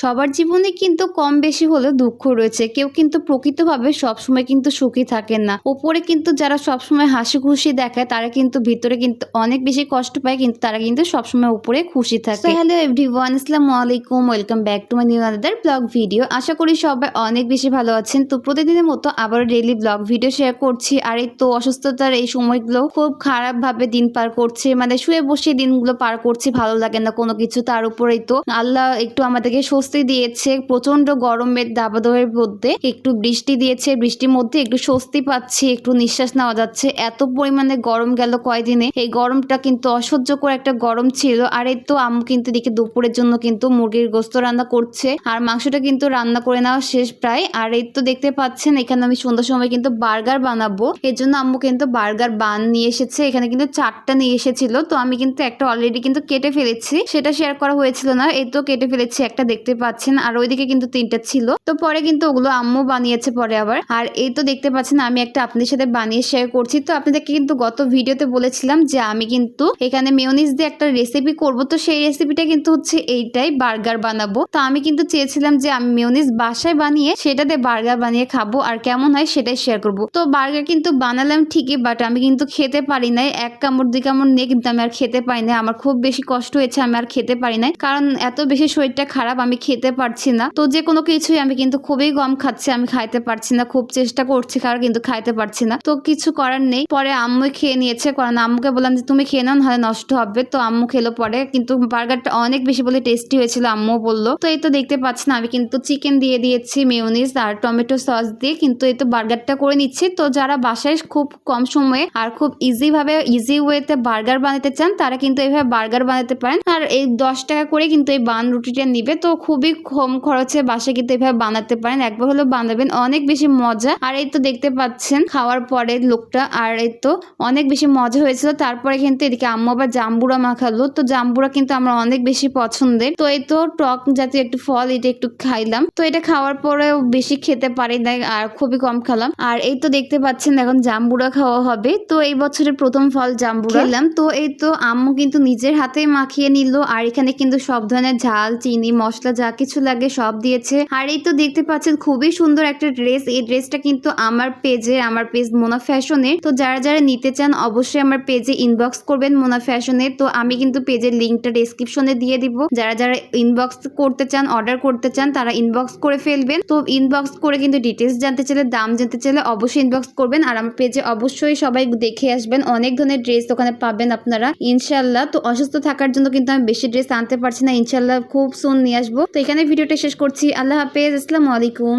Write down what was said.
সবার জীবনে কিন্তু কম বেশি হলেও দুঃখ রয়েছে। কেউ কিন্তু প্রকৃতভাবে সবসময় কিন্তু সুখী থাকেন না। উপরে কিন্তু যারা সবসময় হাসি খুশি দেখায় তারা কিন্তু ভিতরে কিন্তু অনেক বেশি কষ্ট পায়, কিন্তু তারা কিন্তু সবসময় উপরে খুশি থাকে। সো হ্যালো এভরিওয়ান, আসসালামু আলাইকুম, welcome back to my new another blog video. আশা করি সবাই অনেক বেশি ভালো আছেন। তো প্রতিদিনের মতো আবারও ডেইলি ব্লগ ভিডিও শেয়ার করছি। আর এই তো অসুস্থতার এই সময়গুলো খুব খারাপ ভাবে দিন পার করছে, মানে শুয়ে বসে দিনগুলো পার করছি, ভালো লাগে না কোনো কিছু। তার উপরেই তো আল্লাহ একটু আমাদেরকে স্বস্তি দিয়েছে, প্রচন্ড গরমের দাবাদহের মধ্যে একটু বৃষ্টি দিয়েছে, বৃষ্টির মধ্যে একটু স্বস্তি পাচ্ছি, একটু নিঃশ্বাস নেওয়া যাচ্ছে। এত পরিমাণে গরম গেল কয়দিনে, এই গরমটা কিন্তু অসহ্যকর একটা গরম ছিল। আর এই তো আম্মু কিন্তু দেখি দুপুরের জন্য কিন্তু মুরগির গোস্ত রান্না করছে, আর মাংসটা কিন্তু রান্না করে নেওয়া শেষ প্রায়। আর এই তো দেখতে পাচ্ছেন এখানে আমি সন্ধ্যার সময় কিন্তু বার্গার বানাবো, এর জন্য আম্মু কিন্তু বার্গার বান নিয়ে এসেছে। এখানে কিন্তু 4টা নিয়ে এসেছিল, তো আমি কিন্তু একটা অলরেডি কিন্তু কেটে ফেলেছি, সেটা শেয়ার করা হয়েছিল না। এই তো কেটে ফেলেছি একটা, দেখতে পাচ্ছেন। আর ওইদিকে কিন্তু 3টা ছিল, তো পরে কিন্তু ওগুলো আম্মু বানিয়েছে পরে আবার। আর এই তো দেখতে পাচ্ছেন আমি একটা আপনাদের সাথে বানিয়ে শেয়ার করছি। তো আপনাদেরকে কিন্তু গত ভিডিওতে বলেছিলাম যে আমি কিন্তু এখানে মেয়োনিজ দিয়ে একটা রেসিপি করব, তো সেই রেসিপিটা কিন্তু হচ্ছে এইটাই, বার্গার বানাবো। তো আমি কিন্তু চেয়েছিলাম যে আমি মেয়োনিজ বাসায় বানিয়ে সেটাতে বার্গার বানিয়ে খাবো, আর কেমন হয় সেটাই শেয়ার করব। তো বার্গার কিন্তু বানালাম ঠিকই, বাট আমি কিন্তু খেতে পারি নাই। এক কামড় 2 কামড় নিয়ে কিন্তু আমি আর খেতে পারি না, আমার খুব বেশি কষ্ট হয়েছে, আমি আর খেতে পারি নাই, কারণ এত বেশি শরীরটা খারাপ, আমি খেতে পারছি না। তো যে কোনো কিছুই আমি কিন্তু খুবই কম খাচ্ছি, আমি খাইতে পারছি না, খুব চেষ্টা করছি কারণ কিন্তু খাইতে পারছি না। তো কিছু করার নেই, পরে আম্মু খেয়ে নিয়েছে, কারণ আম্মুকে বললাম যে তুমি খেয়ে নাও, নাহলে নষ্ট হবে। তো আম্মু খেলো পরে, কিন্তু বার্গারটা অনেক বেশি বলে টেস্টি হয়েছিল, আম্মু বললো। তো এই তো দেখতে পাচ্ছেন আমি কিন্তু চিকেন দিয়ে দিয়েছি, মেয়োনিজ আর টমেটো সস দিয়ে কিন্তু এই তো বার্গারটা করে নিচ্ছি। তো যারা বাসায় খুব কম সময়ে আর খুব ইজি ওয়েতে বার্গার বানাতে চান তারা কিন্তু এইভাবে বার্গার বানাতে পারেন। আর এই 10 টাকা করে কিন্তু এই বান রুটিটা নিবে, তো খুবই কম খরচে বাসায় কিন্তু এইভাবে বানাতে পারেন, একবার হলেও বানাবেন, অনেক বেশি মজা। আর এই তো দেখতে পাচ্ছেন খাওয়ার পরে লোকটা, আর এই তো অনেক বেশি মজা হয়েছিল। তারপরে কিন্তু এদিকে আম্মু আবার জাম্বুরা মাখালো, তো জাম্বুরা কিন্তু আমার অনেক বেশি পছন্দের। তো এই তো টক জাতীয় একটু ফল, এটা একটু খাইলাম। তো এটা খাওয়ার পরেও বেশি খেতে পারি না, আর খুবই কম খেলাম। আর এই তো দেখতে পাচ্ছেন এখন জাম্বুরা খাওয়া হবে, তো এই বছরের প্রথম ফল জাম্বুরা খেলাম। তো এই তো আম্মু কিন্তু নিজের হাতে মাখিয়ে নিল, আর এখানে কিন্তু সব ধরনের ঝাল, চিনি, মশলা যা কিছু লাগে সব দিয়েছে। আর এই তো দেখতে পাচ্ছেন খুবই সুন্দর একটা ড্রেস, এই ড্রেসটা কিন্তু আমার পেজ মোনা ফ্যাশনের। তো যারা যারা নিতে চান অবশ্যই আমার পেজে ইনবক্স করবেন মোনা ফ্যাশনের। তো আমি কিন্তু পেজের লিঙ্কটা ডেসক্রিপশনে দিয়ে দিব, যারা যারা ইনবক্স করতে চান, অর্ডার করতে চান, তারা ইনবক্স করে ফেলবেন। তো ইনবক্স করে কিন্তু ডিটেলস জানতে চাইলে, দাম জানতে চাইলে অবশ্যই ইনবক্স করবেন। আর আমার পেজে অবশ্যই সবাই দেখে আসবেন, অনেক ধরনের ড্রেস ওখানে পাবেন আপনারা ইনশাল্লাহ। তো অসুস্থ থাকার জন্য কিন্তু আমি বেশি ড্রেস আনতে পারছি না, ইনশাল্লাহ খুব সুন নিয়ে আসবো। তো এখানে ভিডিওটা শেষ করছি, আল্লাহ হাফেজ, আসসালামু আলাইকুম।